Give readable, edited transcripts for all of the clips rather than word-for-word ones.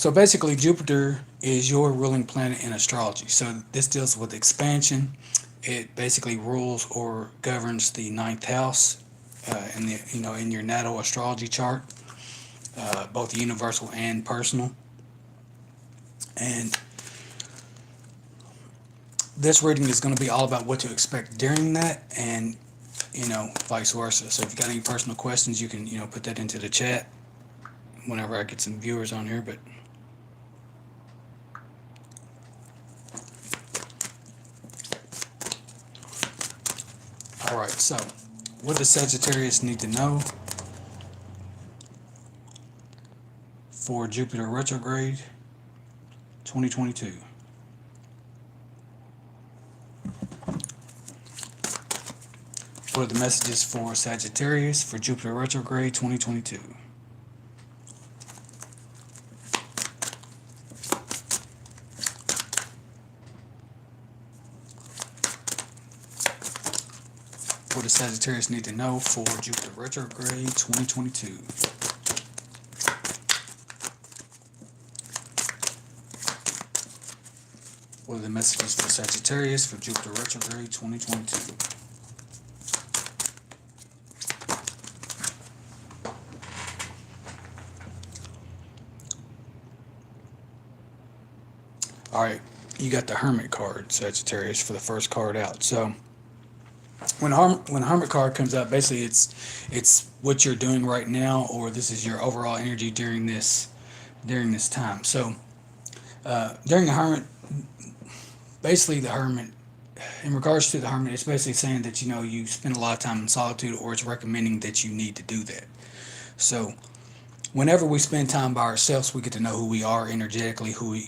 So basically, Jupiter is your ruling planet in astrology. So this deals with expansion. It basically rules or governs the ninth house in the in your natal astrology chart, both universal and personal. And this reading is going to be all about what to expect during that, and vice versa. So if you got any personal questions, you can put that into the chat whenever I get some viewers on here. But all right, so what does Sagittarius need to know for Jupiter Retrograde 2022? What are the messages for Sagittarius for Jupiter Retrograde 2022? What does Sagittarius need to know for Jupiter Retrograde 2022? What are the messages for Sagittarius for Jupiter Retrograde 2022? All right, you got the Hermit card, Sagittarius, for the first card out. So when Hermit card comes out, basically it's what you're doing right now, or this is your overall energy during this time. So during the Hermit, basically the Hermit, in regards to the Hermit, it's basically saying that you spend a lot of time in solitude, or it's recommending that you need to do that. So whenever we spend time by ourselves, we get to know who we are energetically, who we,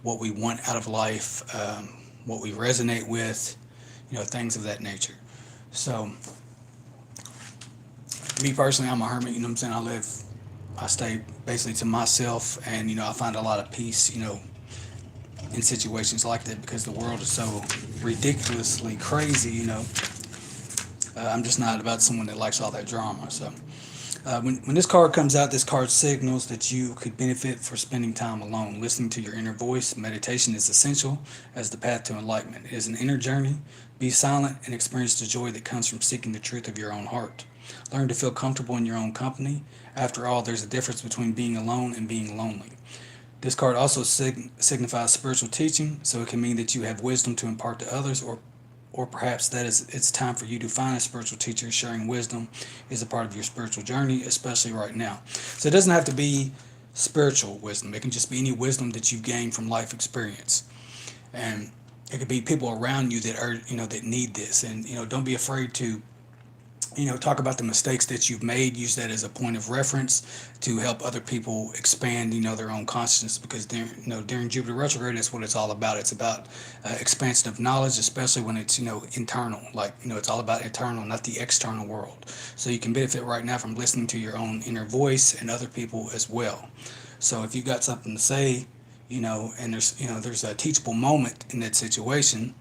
what we want out of life, what we resonate with, things of that nature. So, me personally, I'm a hermit. I'm saying I stay basically to myself, and I find a lot of peace, in situations like that, because the world is so ridiculously crazy. I'm just not about someone that likes all that drama. So. When this card comes out, this card signals that you could benefit for spending time alone. Listening to your inner voice, meditation is essential as the path to enlightenment. It is an inner journey. Be silent and experience the joy that comes from seeking the truth of your own heart. Learn to feel comfortable in your own company. After all, there's a difference between being alone and being lonely. This card also signifies spiritual teaching, so it can mean that you have wisdom to impart to others, or perhaps it's time for you to find a spiritual teacher. Sharing wisdom is a part of your spiritual journey, especially right now. So it doesn't have to be spiritual wisdom. It can just be any wisdom that you've gained from life experience. And it could be people around you that are, that need this. And, don't be afraid to, talk about the mistakes that you've made. Use that as a point of reference to help other people expand, their own consciousness, because during Jupiter retrograde, that's what it's all about. It's about expansion of knowledge, especially when it's, internal. Like, it's all about internal, not the external world. So you can benefit right now from listening to your own inner voice and other people as well. So if you've got something to say, and there's a teachable moment in that situation,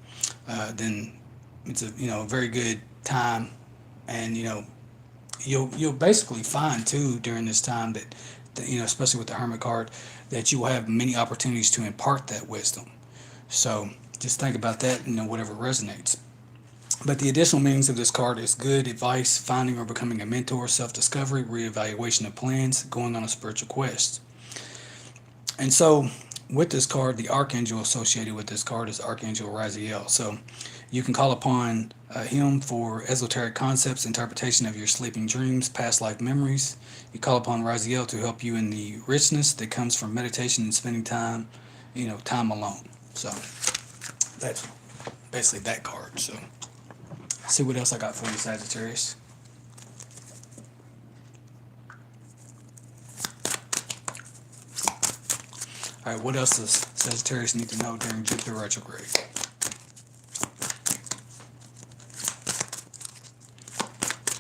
then it's a very good time. And you'll basically find too during this time that especially with the Hermit card, that you will have many opportunities to impart that wisdom. So just think about that, whatever resonates. But the additional meanings of this card is good advice, finding or becoming a mentor, self-discovery, reevaluation of plans, going on a spiritual quest. And so with this card, the archangel associated with this card is Archangel Raziel. So you can call upon him for esoteric concepts, interpretation of your sleeping dreams, past life memories. You call upon Raziel to help you in the richness that comes from meditation and spending time, time alone. So that's basically that card. So see what else I got for you, Sagittarius. All right, what else does Sagittarius need to know during Jupiter retrograde?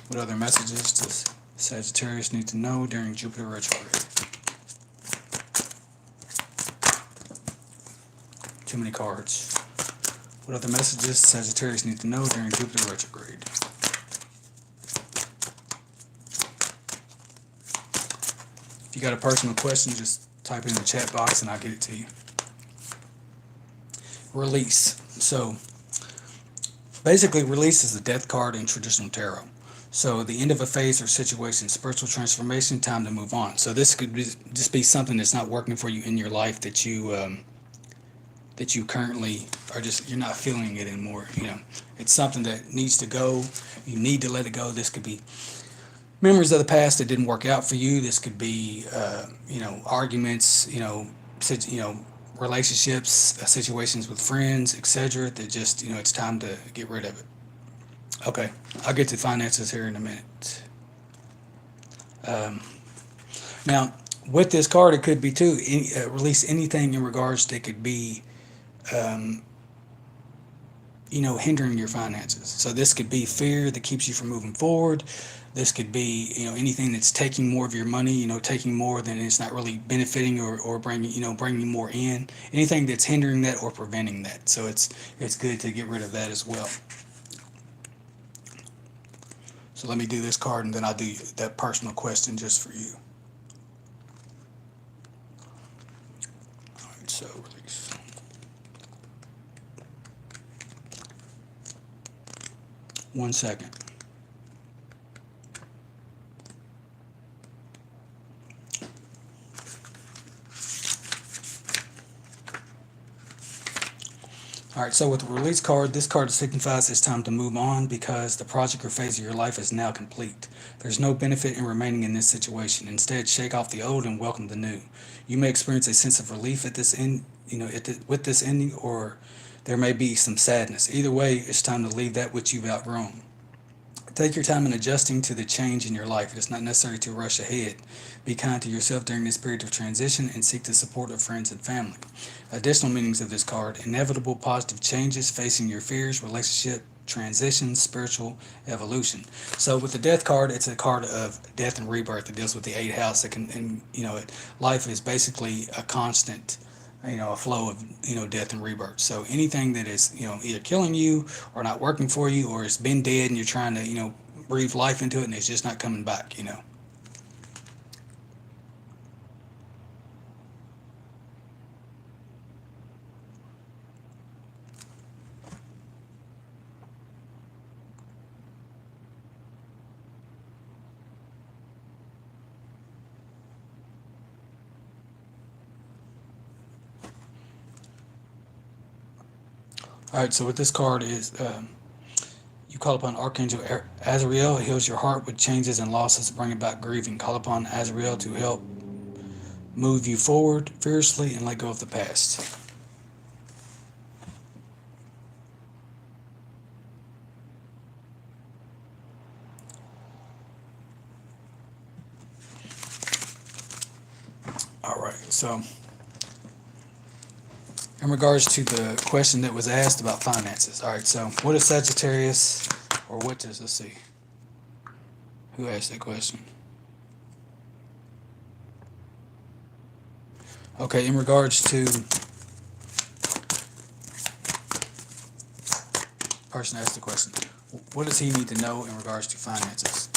What other messages does Sagittarius need to know during Jupiter retrograde? Too many cards. What other messages Sagittarius need to know during Jupiter retrograde? If you got a personal question, just type it in the chat box and I'll get it to you. Release. So basically, release is the death card in traditional tarot. So the end of a phase or situation, spiritual transformation, time to move on. So this could just be something that's not working for you in your life that you currently are just, you're not feeling it anymore. It's something that needs to go. You need to let it go. This could be memories of the past that didn't work out for you. This could be arguments, relationships, situations with friends, etc. That just, it's time to get rid of it. Okay, I'll get to finances here in a minute. Now, with this card, it could be too, release anything in regards that could be, hindering your finances. So this could be fear that keeps you from moving forward. This could be, anything that's taking more of your money, taking more than it's not really benefiting or bringing more in. Anything that's hindering that or preventing that. So it's good to get rid of that as well. So let me do this card and then I'll do that personal question just for you. All right, so release. One second. All right, so with the release card, this card signifies it's time to move on because the project or phase of your life is now complete. There's no benefit in remaining in this situation. Instead, shake off the old and welcome the new. You may experience a sense of relief at this end, with this ending, or there may be some sadness. Either way, it's time to leave that which you've outgrown. Take your time in adjusting to the change in your life. It is not necessary to rush ahead. Be kind to yourself during this period of transition and seek the support of friends and family. Additional meanings of this card: inevitable positive changes, facing your fears, relationship transitions, spiritual evolution. So with the death card, it's a card of death and rebirth. It deals with the 8th house. Life is basically a constant, a flow of, death and rebirth. So anything that is, either killing you or not working for you, or it's been dead and you're trying to, breathe life into it and it's just not coming back, All right, so what this card is, you call upon Archangel Azrael. It heals your heart with changes and losses, bringing back grieving. Call upon Azrael to help move you forward fiercely and let go of the past. All right, so in regards to the question that was asked about finances. All right, so what is Sagittarius, or what does, let's see, who asked that question? Okay, in regards to, person asked the question, what does he need to know in regards to finances?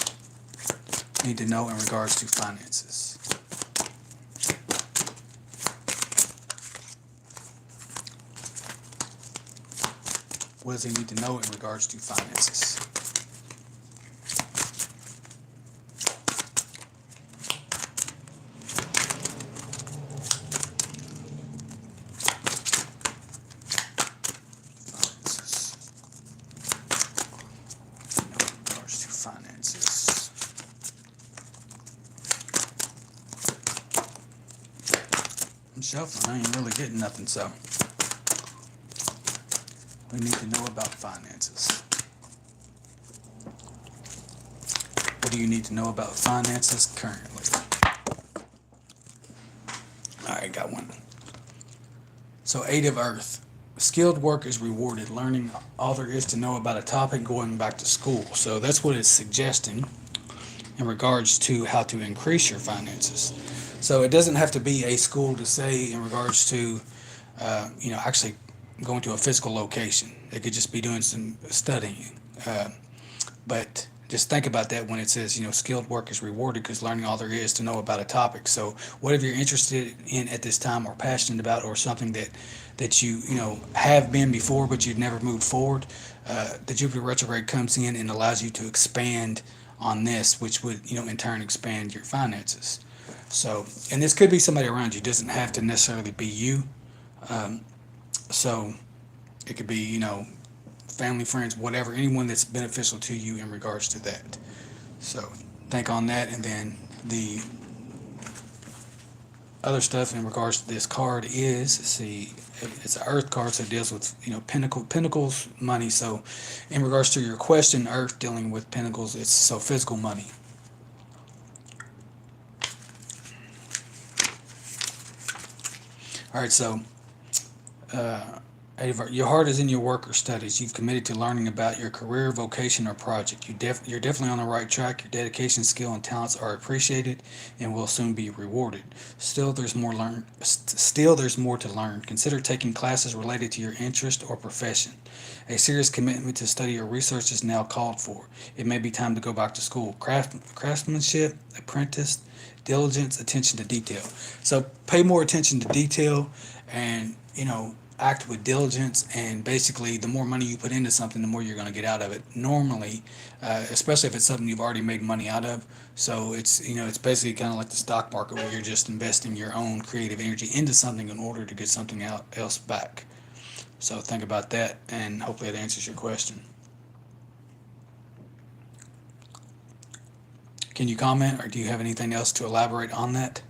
Need to know in regards to finances. What does he need to know in regards to finances? Finances. I'm shuffling. I ain't really getting nothing, so we need to know about finances. What do you need to know about finances currently? All right, got one. So 8 of Earth. Skilled work is rewarded. Learning all there is to know about a topic, going back to school. So that's what it's suggesting in regards to how to increase your finances. So it doesn't have to be a school to say in regards to, actually going to a physical location. They could just be doing some studying. But just think about that when it says, skilled work is rewarded because learning all there is to know about a topic. So whatever you're interested in at this time or passionate about, or something that you have been before but you've never moved forward, the Jupiter retrograde comes in and allows you to expand on this, which would in turn expand your finances. So, and this could be somebody around you. It doesn't have to necessarily be you. So it could be family, friends, whatever, anyone that's beneficial to you in regards to that. So think on that. And then the other stuff in regards to this card is, see, it's an earth card, so it deals with pentacles, money. So in regards to your question, earth dealing with pentacles, it's so physical money. All right, so your heart is in your work or studies. You've committed to learning about your career, vocation, or project. You're definitely on the right track. Your dedication, skill, and talents are appreciated and will soon be rewarded. Still, there's more to learn. Consider taking classes related to your interest or profession. A serious commitment to study or research is now called for. It may be time to go back to school. Craftsmanship, apprentice, diligence, attention to detail. So pay more attention to detail, and act with diligence. And basically, the more money you put into something, the more you're going to get out of it. Normally, especially if it's something you've already made money out of. So it's basically kind of like the stock market, where you're just investing your own creative energy into something in order to get something else back. So think about that, and hopefully that answers your question. Can you comment, or do you have anything else to elaborate on that?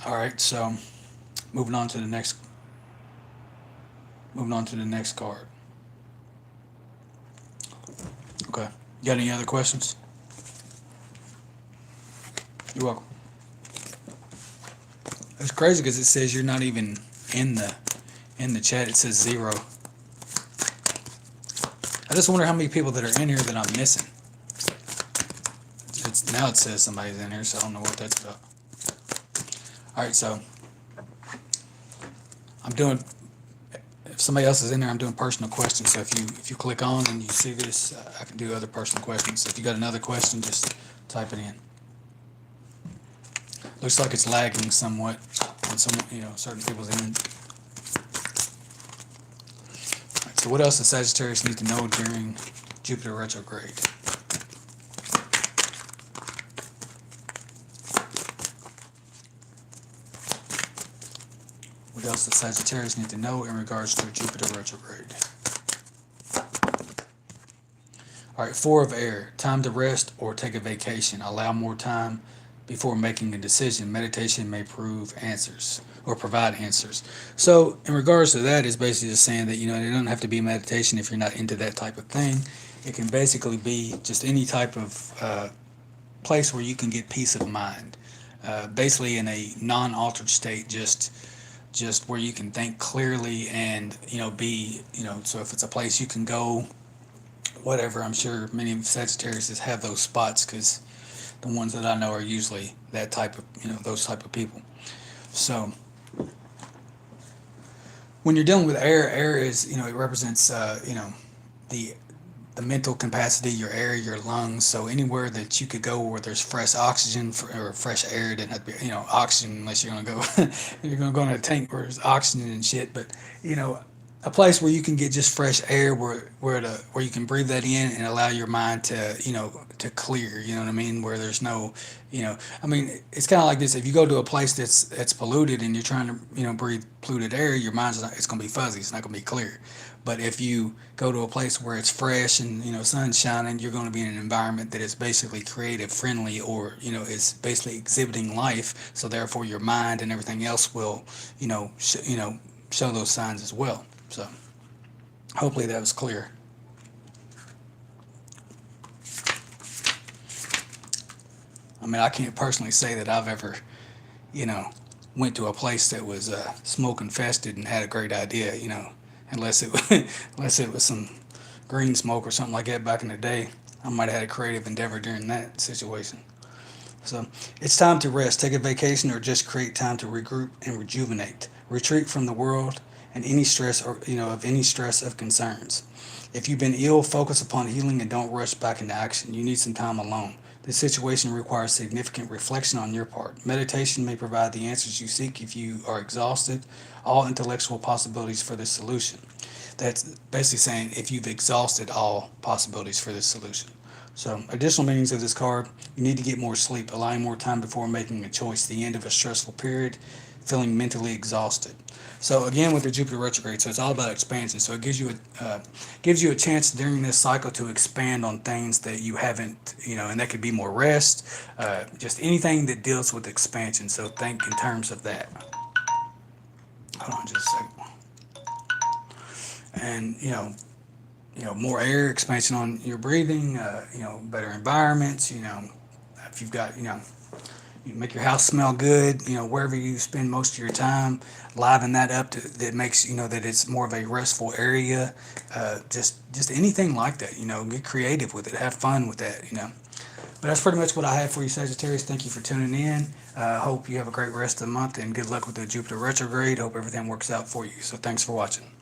All right, so moving on to the next card. Okay. You got any other questions? You're welcome. It's crazy because it says you're not even in the chat. It says 0. I just wonder how many people that are in here that I'm missing. Now it says somebody's in here, so I don't know what that's about. All right, so I'm doing, if somebody else is in there, I'm doing personal questions. So if you click on and you see this, I can do other personal questions. So if you got another question, just type it in. Looks like it's lagging somewhat on certain people's end. All right, so what else does Sagittarius need to know during Jupiter retrograde? What else does Sagittarius need to know in regards to Jupiter retrograde? All right, 4 of air. Time to rest or take a vacation. Allow more time before making a decision. Meditation may prove answers or provide answers. So in regards to that, it's basically just saying that, it doesn't have to be meditation if you're not into that type of thing. It can basically be just any type of place where you can get peace of mind. Basically in a non-altered state, just where you can think clearly and be so if it's a place you can go, whatever. I'm sure many of Sagittarius have those spots, because the ones that I know are usually that type of those type of people. So when you're dealing with air is it represents the mental capacity, your air, your lungs. So anywhere that you could go where there's fresh oxygen or fresh air, it doesn't have to be oxygen unless you're gonna go you're gonna go in a tank where there's oxygen and shit. But a place where you can get just fresh air, where you can breathe that in and allow your mind to to clear. You know what I mean? Where there's no it's kind of like this. If you go to a place that's polluted and you're trying to breathe polluted air, your mind's it's gonna be fuzzy. It's not gonna be clear. But if you go to a place where it's fresh and sun's shining, you're going to be in an environment that is basically creative, friendly, or is basically exhibiting life. So therefore, your mind and everything else will show those signs as well. So hopefully that was clear. I can't personally say that I've ever went to a place that was smoke infested and had a great idea, you know, unless it unless it was some green smoke or something like that back in the day. I might have had a creative endeavor during that situation. So it's time to rest, take a vacation, or just create time to regroup and rejuvenate. Retreat from the world and any stress or of any stress of concerns. If you've been ill, focus upon healing and don't rush back into action. You need some time alone. This situation requires significant reflection on your part. Meditation may provide the answers you seek if you are exhausted. All intellectual possibilities for this solution. That's basically saying if you've exhausted all possibilities for this solution. So, additional meanings of this card: you need to get more sleep, allowing more time before making a choice, the end of a stressful period, feeling mentally exhausted. So again, with the Jupiter retrograde, so it's all about expansion. So it gives you a chance during this cycle to expand on things that you haven't, and that could be more rest, just anything that deals with expansion. So think in terms of that. Hold on just a second. And more air, expansion on your breathing, better environments, if you've got, you make your house smell good, wherever you spend most of your time, liven that up that makes, that it's more of a restful area, just anything like that, get creative with it, have fun with that, But that's pretty much what I have for you, Sagittarius. Thank you for tuning in. Hope you have a great rest of the month and good luck with the Jupiter retrograde. Hope everything works out for you. So thanks for watching.